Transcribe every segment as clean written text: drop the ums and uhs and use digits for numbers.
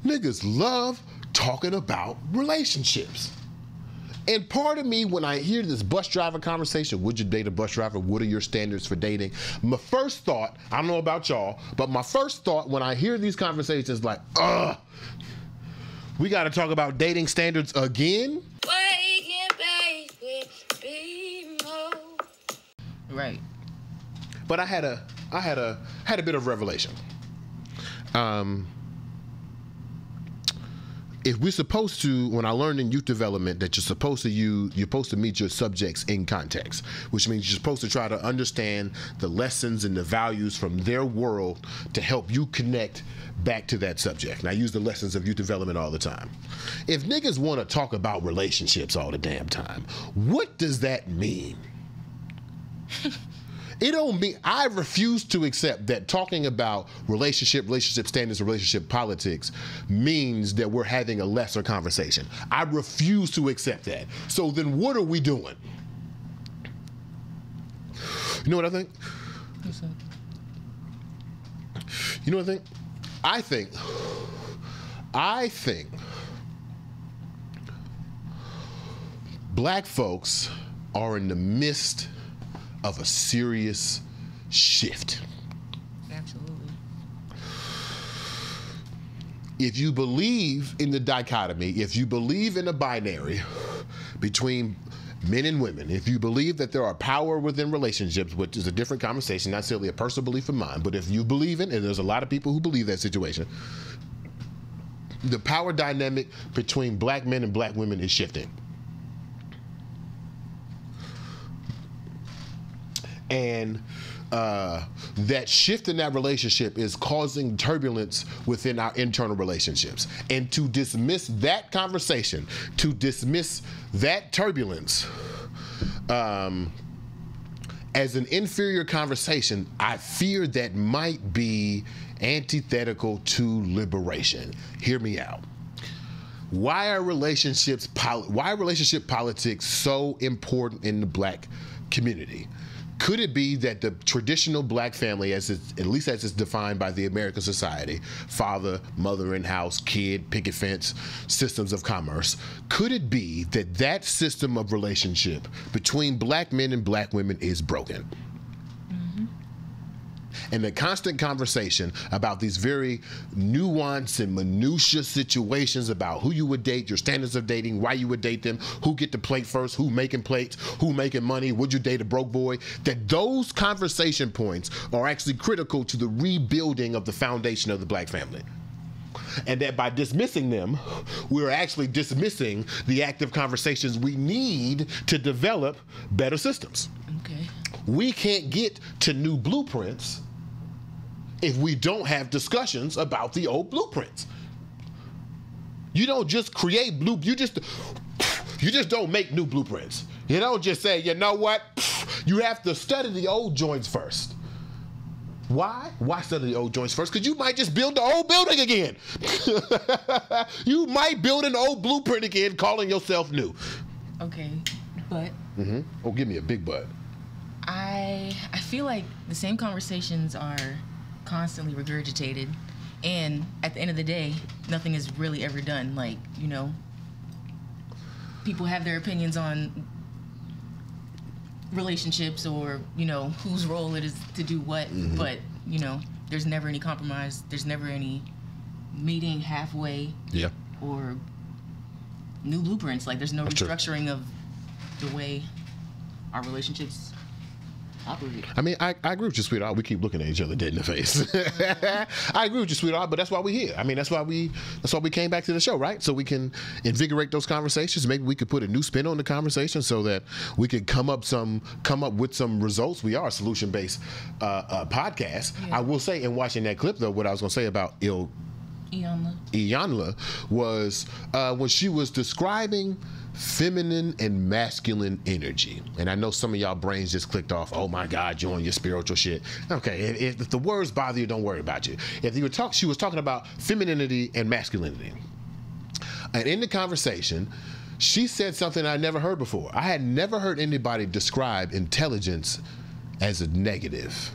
Niggas love talking about relationships. And part of me, when I hear this bus driver conversation, would you date a bus driver? What are your standards for dating? My first thought, I don't know about y'all, but my first thought when I hear these conversations is like, we got to talk about dating standards again? Right. But I had a bit of revelation. If we're supposed to, when I learned in youth development that you're supposed to meet your subjects in context, which means you're supposed to try to understand the lessons and the values from their world to help you connect back to that subject. And I use the lessons of youth development all the time. If niggas want to talk about relationships all the damn time, what does that mean? It don't mean, I refuse to accept that talking about relationship standards, relationship politics means that we're having a lesser conversation. I refuse to accept that. So then what are we doing? You know what I think? What's up? You know what I think? I think black folks are in the midst of a serious shift. Absolutely. If you believe in the dichotomy, if you believe in a binary between men and women, if you believe that there are power within relationships, which is a different conversation, not necessarily a personal belief of mine, but if you believe in, and there's a lot of people who believe that situation, the power dynamic between black men and black women is shifting. And that shift in that relationship is causing turbulence within our internal relationships. And to dismiss that conversation, to dismiss that turbulence as an inferior conversation, I fear that might be antithetical to liberation. Hear me out. Why are relationship politics so important in the black community? Could it be that the traditional black family, at least as it's defined by the American society, father, mother in house, kid, picket fence, systems of commerce, could it be that that system of relationship between black men and black women is broken? And the constant conversation about these very nuanced and minutiae situations about who you would date, your standards of dating, why you would date them, who get the plate first, who making plates, who making money, would you date a broke boy, that those conversation points are actually critical to the rebuilding of the foundation of the black family. And that by dismissing them, we're actually dismissing the active conversations we need to develop better systems. Okay. We can't get to new blueprints if we don't have discussions about the old blueprints. You don't just create you just don't make new blueprints. You don't just say, you know what? You have to study the old joints first. Why? Why study the old joints first? Because you might just build the old building again. You might build an old blueprint again, calling yourself new. Okay, but. Oh, give me a big but. I feel like the same conversations are constantly regurgitated, and at the end of the day, nothing is really ever done. Like, you know, people have their opinions on relationships or, you know, whose role it is to do what, but, you know, there's never any compromise. There's never any meeting halfway. Yeah. Or new blueprints. Like, there's no That's restructuring of the way our relationships operate. I mean, I agree with you, sweetheart. We keep looking at each other dead in the face. I agree with you, sweetheart, but that's why we're here. I mean, that's why we came back to the show, right? So we can invigorate those conversations. Maybe we could put a new spin on the conversation so that we could come up with some results. We are a solution-based podcast. Yeah. I will say, in watching that clip, though, what I was going to say about Iyanla was when she was describing feminine and masculine energy. And I know some of y'all brains just clicked off, oh my God, you're on your spiritual shit. Okay, if the words bother you, don't worry about you. She was talking about femininity and masculinity. And in the conversation, she said something I never heard before. I had never heard anybody describe intelligence as a negative.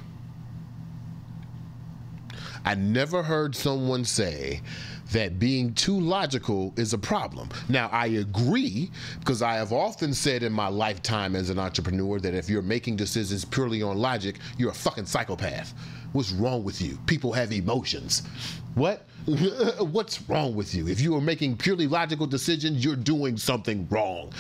I never heard someone say that being too logical is a problem. Now, I agree, because I have often said in my lifetime as an entrepreneur that if you're making decisions purely on logic, you're a fucking psychopath. What's wrong with you? People have emotions. What? What's wrong with you? If you are making purely logical decisions, you're doing something wrong.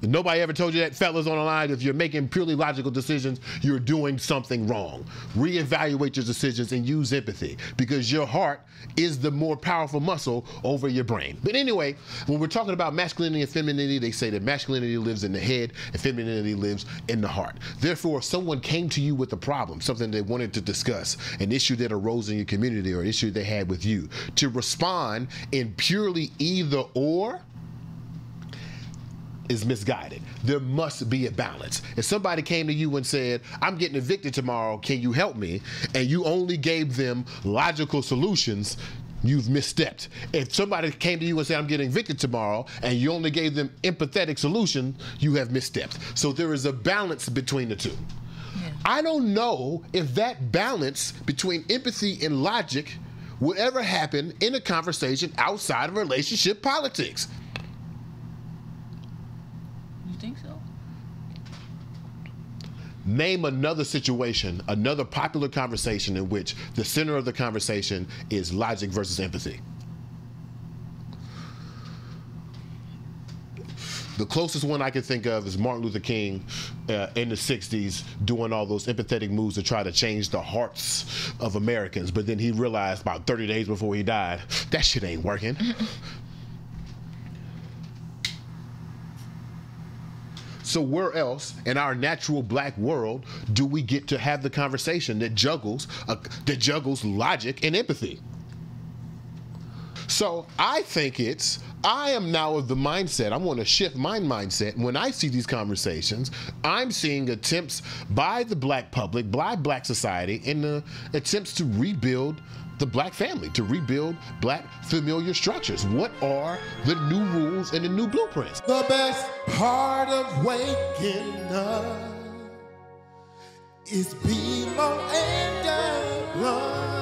Nobody ever told you that, fellas on the line. If you're making purely logical decisions, you're doing something wrong. Reevaluate your decisions and use empathy, because your heart is the more powerful muscle over your brain. But anyway, when we're talking about masculinity and femininity, they say that masculinity lives in the head and femininity lives in the heart. Therefore, if someone came to you with a problem, something they wanted to discuss, an issue that arose in your community or an issue they had with you, to respond in purely either or is misguided. There must be a balance. If somebody came to you and said, I'm getting evicted tomorrow, can you help me? And you only gave them logical solutions, you've misstepped. If somebody came to you and said, I'm getting evicted tomorrow, and you only gave them empathetic solution, you have misstepped. So there is a balance between the two. Yeah. I don't know if that balance between empathy and logic would ever happen in a conversation outside of relationship politics. Think so? Name another situation, another popular conversation in which the center of the conversation is logic versus empathy. The closest one I can think of is Martin Luther King in the 60s doing all those empathetic moves to try to change the hearts of Americans. But then he realized about 30 days before he died, that shit ain't working. So where else in our natural black world do we get to have the conversation that juggles logic and empathy? So I think I am now of the mindset, I want to shift my mindset. When I see these conversations, I'm seeing attempts by the black public, by black society, in the attempts to rebuild the black family, to rebuild black familiar structures. What are the new rules and the new blueprints? The best part of waking up is BeMo and Eboni.